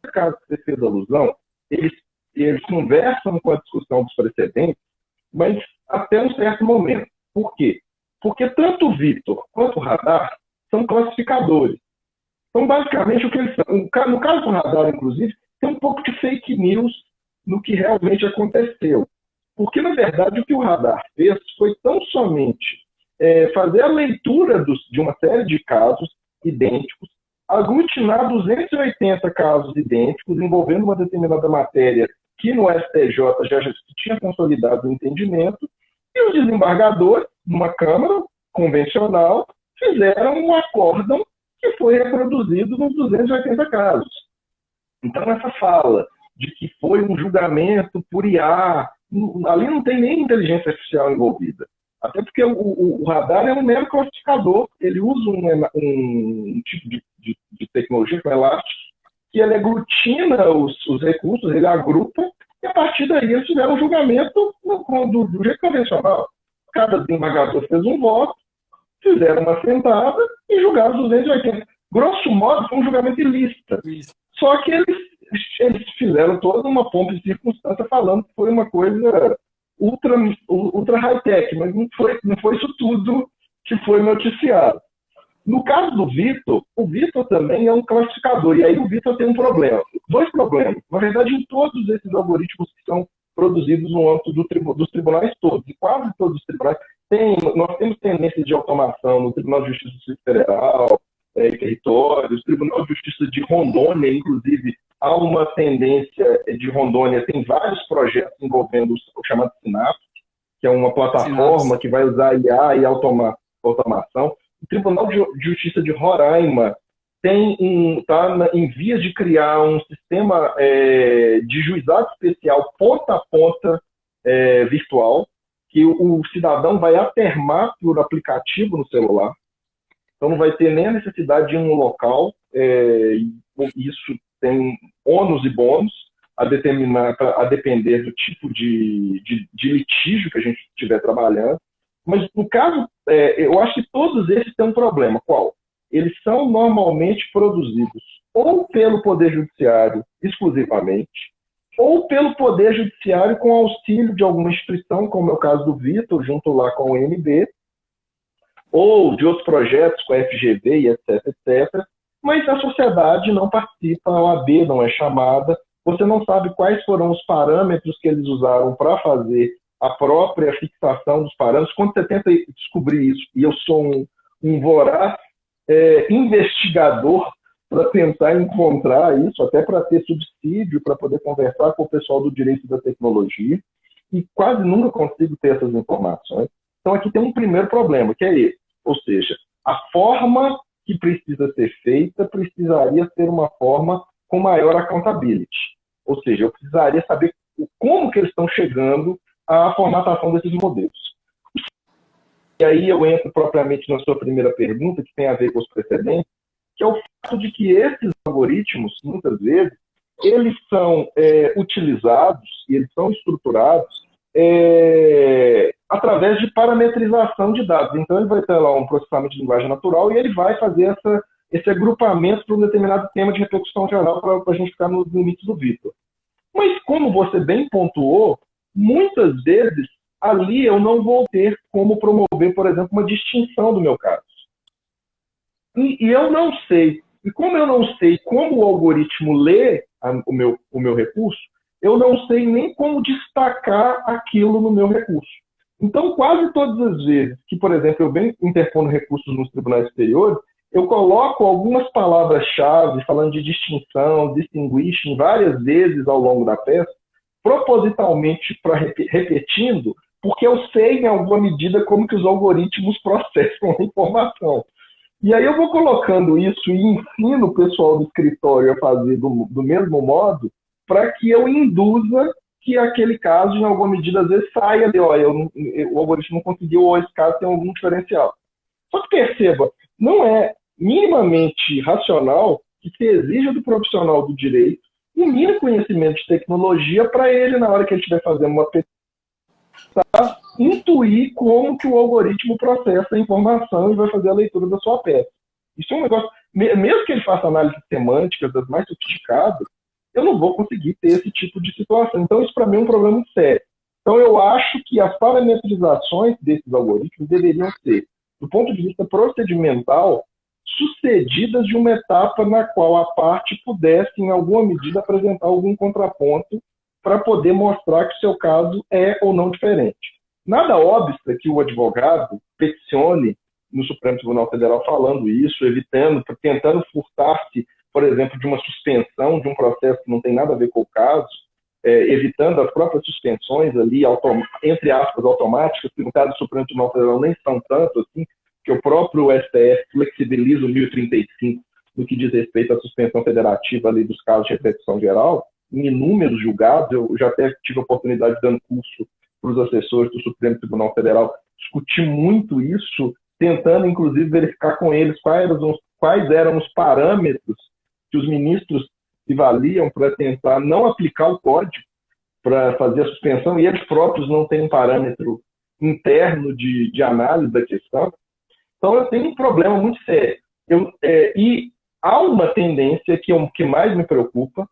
no caso que você fez alusão, eles conversam com a discussão dos precedentes, mas até um certo momento. Por quê? Porque tanto o Vitor quanto o Radar são classificadores. Então, basicamente, o que eles são? No caso do Radar, inclusive, tem um pouco de fake news no que realmente aconteceu. Porque, na verdade, o que o Radar fez foi tão somente fazer a leitura de uma série de casos idênticos, aglutinar 280 casos idênticos envolvendo uma determinada matéria que no STJ já tinha consolidado o entendimento, e os desembargadores, numa Câmara convencional, fizeram um acórdão que foi reproduzido nos 280 casos. Então, essa fala de que foi um julgamento por IA, ali não tem nem inteligência artificial envolvida. Até porque o Radar é um mero classificador, ele usa um tipo de tecnologia, que é Elastic, que ele aglutina os recursos, ele agrupa, e a partir daí eles fizeram um julgamento do jeito convencional. Cada desembargador fez um voto, fizeram uma sentada e julgaram os 280. Grosso modo, foi um julgamento ilícito. Só que eles fizeram toda uma pompa de circunstância falando que foi uma coisa ultra high-tech, mas não foi isso tudo que foi noticiado. No caso do Vitor, o Vitor também é um classificador, e aí o Vitor tem um problema. Dois problemas. Na verdade, em todos esses algoritmos que são produzidos no âmbito dos tribunais todos, e quase todos os tribunais, nós temos tendência de automação no Tribunal de Justiça do Distrito Federal, territórios, Tribunal de Justiça de Rondônia, inclusive, há uma tendência de Rondônia, tem vários projetos envolvendo o chamado Sinapse, que é uma plataforma que vai usar IA e automação. O Tribunal de Justiça de Roraima está em vias de criar um sistema de juizado especial ponta a ponta virtual, que o cidadão vai atermar por aplicativo no celular. Então não vai ter nem a necessidade de ir no local. Isso tem ônus e bônus a depender do tipo de litígio que a gente estiver trabalhando. Mas, no caso, eu acho que todos esses têm um problema. Qual? Eles são normalmente produzidos ou pelo Poder Judiciário exclusivamente, ou pelo Poder Judiciário com auxílio de alguma instituição, como é o caso do Vitor, junto lá com o INB, ou de outros projetos com a FGV e etc, etc. Mas a sociedade não participa, a OAB não é chamada, você não sabe quais foram os parâmetros que eles usaram para fazer a própria fixação dos parâmetros. Quando você tenta descobrir isso, e eu sou um voraz investigador para tentar encontrar isso, até para ter subsídio, para poder conversar com o pessoal do direito da tecnologia, e quase nunca consigo ter essas informações. Então, aqui tem um primeiro problema, que é esse. Ou seja, a forma que precisa ser feita precisaria ser uma forma com maior accountability. Ou seja, eu precisaria saber como que eles estão chegando à formatação desses modelos. E aí eu entro propriamente na sua primeira pergunta, que tem a ver com os precedentes, que é o fato de que esses algoritmos, muitas vezes, eles são utilizados e eles são estruturados através de parametrização de dados. Então, ele vai ter lá um processamento de linguagem natural e ele vai fazer esse agrupamento para um determinado tema de repercussão geral para a gente ficar nos limites do Vitor. Mas, como você bem pontuou, muitas vezes, ali eu não vou ter como promover, por exemplo, uma distinção do meu caso. E eu não sei. E como eu não sei como o algoritmo lê o meu recurso, eu não sei nem como destacar aquilo no meu recurso. Então, quase todas as vezes que, por exemplo, eu venho interpondo recursos nos tribunais superiores, eu coloco algumas palavras-chave falando de distinção, distinguishing, várias vezes ao longo da peça, propositalmente repetindo, porque eu sei, em alguma medida, como que os algoritmos processam a informação. E aí eu vou colocando isso e ensino o pessoal do escritório a fazer do mesmo modo, para que eu induza que aquele caso, em alguma medida, às vezes saia de, o algoritmo não conseguiu, ou esse caso tem algum diferencial. Só que perceba, não é minimamente racional que se exija do profissional do direito um mínimo conhecimento de tecnologia para ele, na hora que ele estiver fazendo uma pesquisa, intuir como que o algoritmo processa a informação e vai fazer a leitura da sua peça. Isso é um negócio, mesmo que ele faça análise semântica das mais sofisticadas, eu não vou conseguir ter esse tipo de situação. Então, isso para mim é um problema muito sério. Então, eu acho que as parametrizações desses algoritmos deveriam ser, do ponto de vista procedimental, sucedidas de uma etapa na qual a parte pudesse, em alguma medida, apresentar algum contraponto para poder mostrar que o seu caso é ou não diferente. Nada obsta que o advogado peticione no Supremo Tribunal Federal falando isso, tentando furtar-se, por exemplo, de uma suspensão de um processo que não tem nada a ver com o caso, evitando as próprias suspensões ali, entre aspas, automáticas, que no caso do Supremo Tribunal Federal nem são tanto assim, que o próprio STF flexibiliza o 1035 no que diz respeito à suspensão federativa ali dos casos de repercussão geral, em inúmeros julgados. Eu já até tive a oportunidade de dar um curso para os assessores do Supremo Tribunal Federal, discutir muito isso, tentando, inclusive, verificar com eles quais eram os parâmetros que os ministros se valiam para tentar não aplicar o código para fazer a suspensão, e eles próprios não têm um parâmetro interno de análise da questão. Então, eu tenho um problema muito sério. E há uma tendência que mais me preocupa,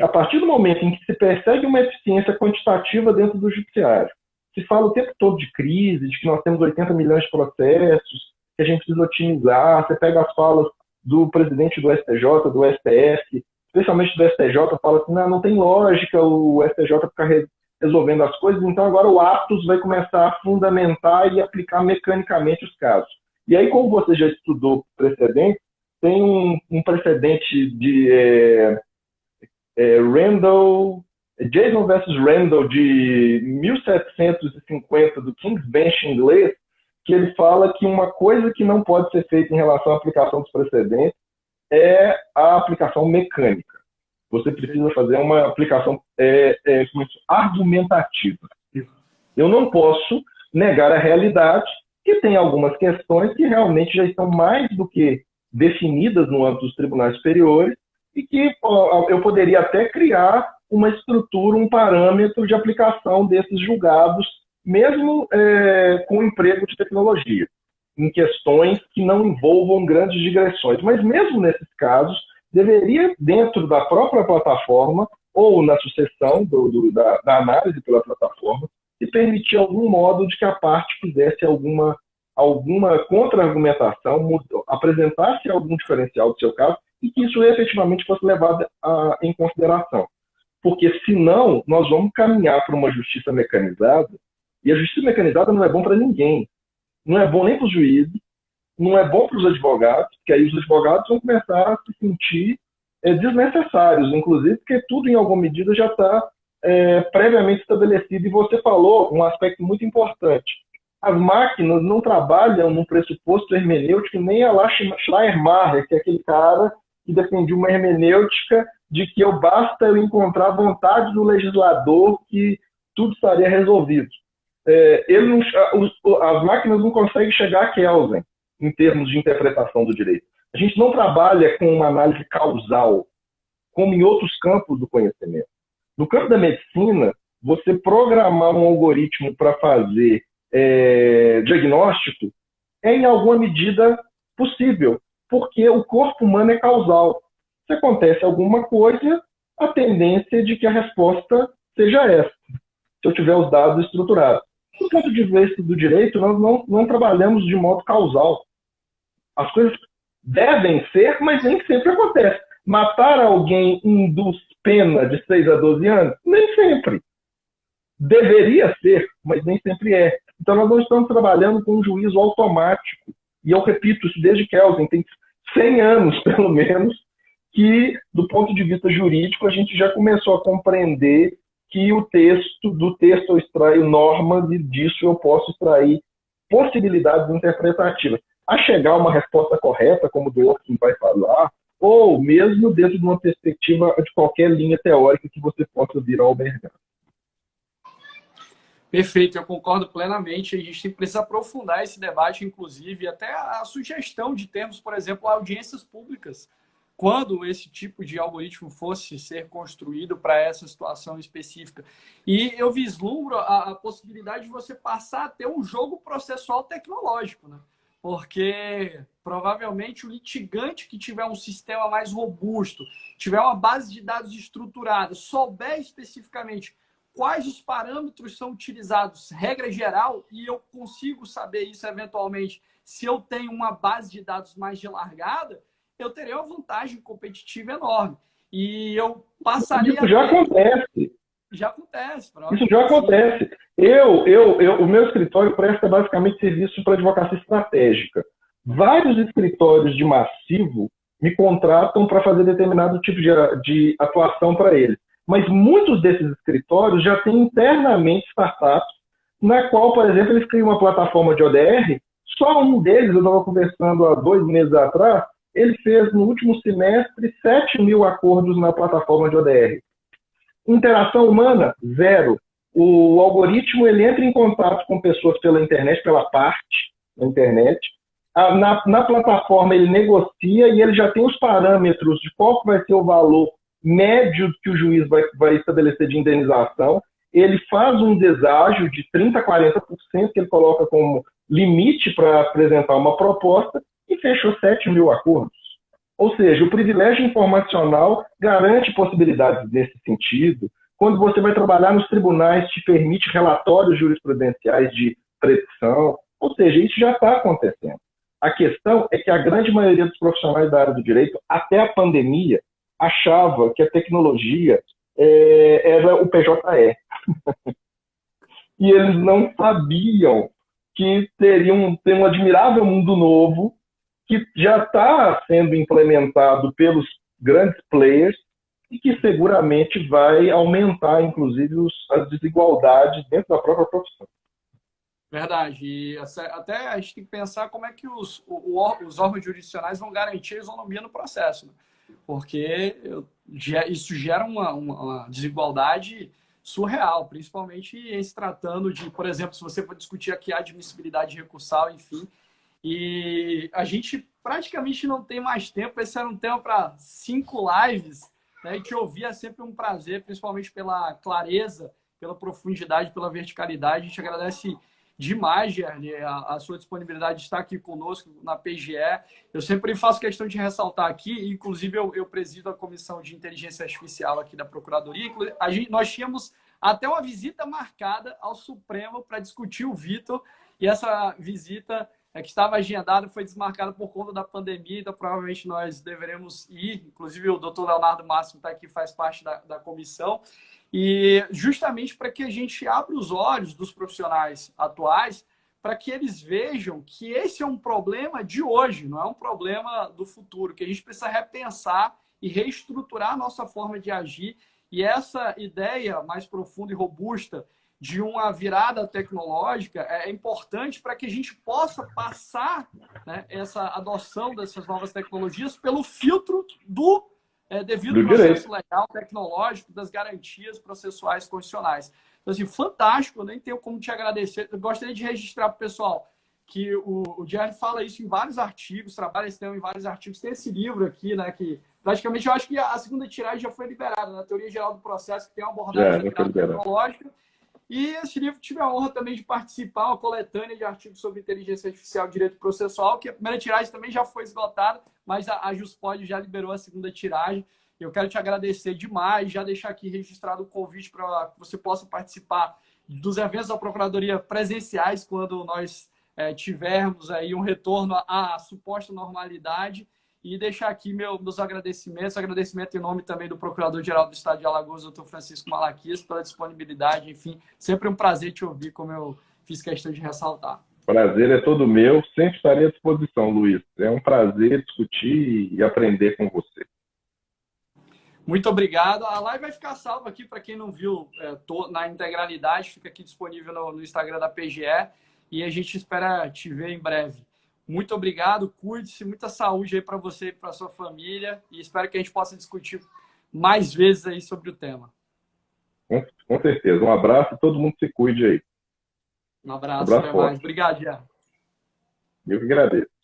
a partir do momento em que se persegue uma eficiência quantitativa dentro do judiciário, se fala o tempo todo de crise, de que nós temos 80 milhões de processos, que a gente precisa otimizar, você pega as falas do presidente do STJ, do STF, especialmente do STJ, fala assim, não tem lógica o STJ ficar resolvendo as coisas, então agora o Atos vai começar a fundamentar e aplicar mecanicamente os casos. E aí, como você já estudou precedente, tem um precedente de Jason versus Randall, de 1750, do King's Bench inglês, que ele fala que uma coisa que não pode ser feita em relação à aplicação dos precedentes é a aplicação mecânica. Você precisa fazer uma aplicação argumentativa. Eu não posso negar a realidade que tem algumas questões que realmente já estão mais do que definidas no âmbito dos tribunais superiores e que eu poderia até criar uma estrutura, um parâmetro de aplicação desses julgados, mesmo com o emprego de tecnologia, em questões que não envolvam grandes digressões. Mas mesmo nesses casos, deveria, dentro da própria plataforma, ou na sucessão da análise pela plataforma, se permitir algum modo de que a parte fizesse alguma contra-argumentação, apresentasse algum diferencial do seu caso, e que isso efetivamente fosse levado em consideração. Porque, senão, nós vamos caminhar para uma justiça mecanizada, e a justiça mecanizada não é bom para ninguém. Não é bom nem para os juízes, não é bom para os advogados, porque aí os advogados vão começar a se sentir desnecessários, inclusive, porque tudo, em alguma medida, já está previamente estabelecido. E você falou um aspecto muito importante. As máquinas não trabalham num pressuposto hermenêutico, nem a lá Schleiermacher, que é aquele cara que defendia uma hermenêutica de que basta eu encontrar a vontade do legislador que tudo estaria resolvido. As máquinas não conseguem chegar a Kelsen em termos de interpretação do direito. A gente não trabalha com uma análise causal, como em outros campos do conhecimento. No campo da medicina, você programar um algoritmo para fazer diagnóstico é, em alguma medida, possível, porque o corpo humano é causal. Se acontece alguma coisa, a tendência é de que a resposta seja essa, se eu tiver os dados estruturados. Do ponto de vista do direito, nós não trabalhamos de modo causal. As coisas devem ser, mas nem sempre acontece. Matar alguém induz pena de 6 a 12 anos? Nem sempre. Deveria ser, mas nem sempre é. Então, nós não estamos trabalhando com um juízo automático. E eu repito isso desde Kelsen, tem 100 anos, pelo menos, que, do ponto de vista jurídico, a gente já começou a compreender que do texto eu extraio normas e disso eu posso extrair possibilidades interpretativas. A chegar a uma resposta correta, como o Dworkin vai falar, ou mesmo dentro de uma perspectiva de qualquer linha teórica que você possa vir a albergar. Perfeito, eu concordo plenamente. A gente precisa aprofundar esse debate, inclusive, até a sugestão de termos, por exemplo, audiências públicas, quando esse tipo de algoritmo fosse ser construído para essa situação específica. E eu vislumbro a possibilidade de você passar a ter um jogo processual tecnológico, né? Porque provavelmente o litigante que tiver um sistema mais robusto, tiver uma base de dados estruturada, souber especificamente quais os parâmetros são utilizados, regra geral, e eu consigo saber isso eventualmente se eu tenho uma base de dados mais largada, eu terei uma vantagem competitiva enorme. E eu passaria... Isso já acontece. Já acontece. Isso já acontece. O meu escritório presta basicamente serviço para advocacia estratégica. Vários escritórios de massivo me contratam para fazer determinado tipo de atuação para eles. Mas muitos desses escritórios já têm internamente startups, na qual, por exemplo, eles criam uma plataforma de ODR. Só um deles, eu estava conversando há 2 meses atrás, ele fez no último semestre 7.000 acordos na plataforma de ODR. Interação humana, 0. O algoritmo ele entra em contato com pessoas pela internet, pela parte da internet. Na plataforma ele negocia e ele já tem os parâmetros de qual vai ser o valor médio que o juiz vai estabelecer de indenização. Ele faz um deságio de 30% a 40% que ele coloca como limite para apresentar uma proposta e fechou 7.000 acordos. Ou seja, o privilégio informacional garante possibilidades nesse sentido. Quando você vai trabalhar nos tribunais, te permite relatórios jurisprudenciais de predição. Ou seja, isso já está acontecendo. A questão é que a grande maioria dos profissionais da área do direito, até a pandemia, achava que a tecnologia era o PJE. E eles não sabiam que teriam um admirável mundo novo que já está sendo implementado pelos grandes players e que seguramente vai aumentar, inclusive, as desigualdades dentro da própria profissão. Verdade. E até a gente tem que pensar como é que os órgãos jurisdicionais vão garantir a isonomia no processo, né? Porque isso gera uma desigualdade surreal, principalmente em se tratando de, por exemplo, se você for discutir aqui a admissibilidade recursal, enfim. E a gente praticamente não tem mais tempo. Esse era um tema para 5 lives, né? E te ouvir é sempre um prazer, principalmente pela clareza, pela profundidade, pela verticalidade. A gente agradece demais, Gerli, a sua disponibilidade de estar aqui conosco na PGE. Eu sempre faço questão de ressaltar aqui, inclusive eu presido a Comissão de Inteligência Artificial aqui da Procuradoria. Nós tínhamos até uma visita marcada ao Supremo para discutir o Vitor, e essa visita que estava agendada, foi desmarcada por conta da pandemia, então provavelmente nós deveremos ir, inclusive o doutor Leonardo Máximo está aqui, faz parte da comissão, e justamente para que a gente abra os olhos dos profissionais atuais, para que eles vejam que esse é um problema de hoje, não é um problema do futuro, que a gente precisa repensar e reestruturar a nossa forma de agir, e essa ideia mais profunda e robusta de uma virada tecnológica é importante para que a gente possa passar, né, essa adoção dessas novas tecnologias pelo filtro do devido processo legal, tecnológico, das garantias processuais constitucionais. Então, assim, fantástico, eu nem tenho como te agradecer. Eu gostaria de registrar para o pessoal que o Jerry fala isso em vários artigos, trabalha esse tema em vários artigos. Tem esse livro aqui, né, que praticamente eu acho que a segunda tiragem já foi liberada, na Teoria Geral do Processo, que tem uma abordagem tecnológica. E esse livro tive a honra também de participar, uma coletânea de artigos sobre inteligência artificial e direito processual, que a primeira tiragem também já foi esgotada, mas a Juspod já liberou a segunda tiragem. Eu quero te agradecer demais, já deixar aqui registrado o convite para que você possa participar dos eventos da Procuradoria presenciais, quando nós tivermos aí um retorno à suposta normalidade. E deixar aqui meus agradecimentos, agradecimento em nome também do Procurador-Geral do Estado de Alagoas, doutor Francisco Malaquias, pela disponibilidade. Enfim, sempre um prazer te ouvir, como eu fiz questão de ressaltar. Prazer é todo meu, sempre estarei à disposição, Luiz. É um prazer discutir e aprender com você. Muito obrigado. A live vai ficar salva aqui, para quem não viu na integralidade, fica aqui disponível no Instagram da PGE, e a gente espera te ver em breve. Muito obrigado, cuide-se, muita saúde aí para você e para sua família, e espero que a gente possa discutir mais vezes aí sobre o tema. Com certeza. Um abraço e todo mundo se cuide aí. Um abraço, até mais. Obrigado, Jean. Eu que agradeço.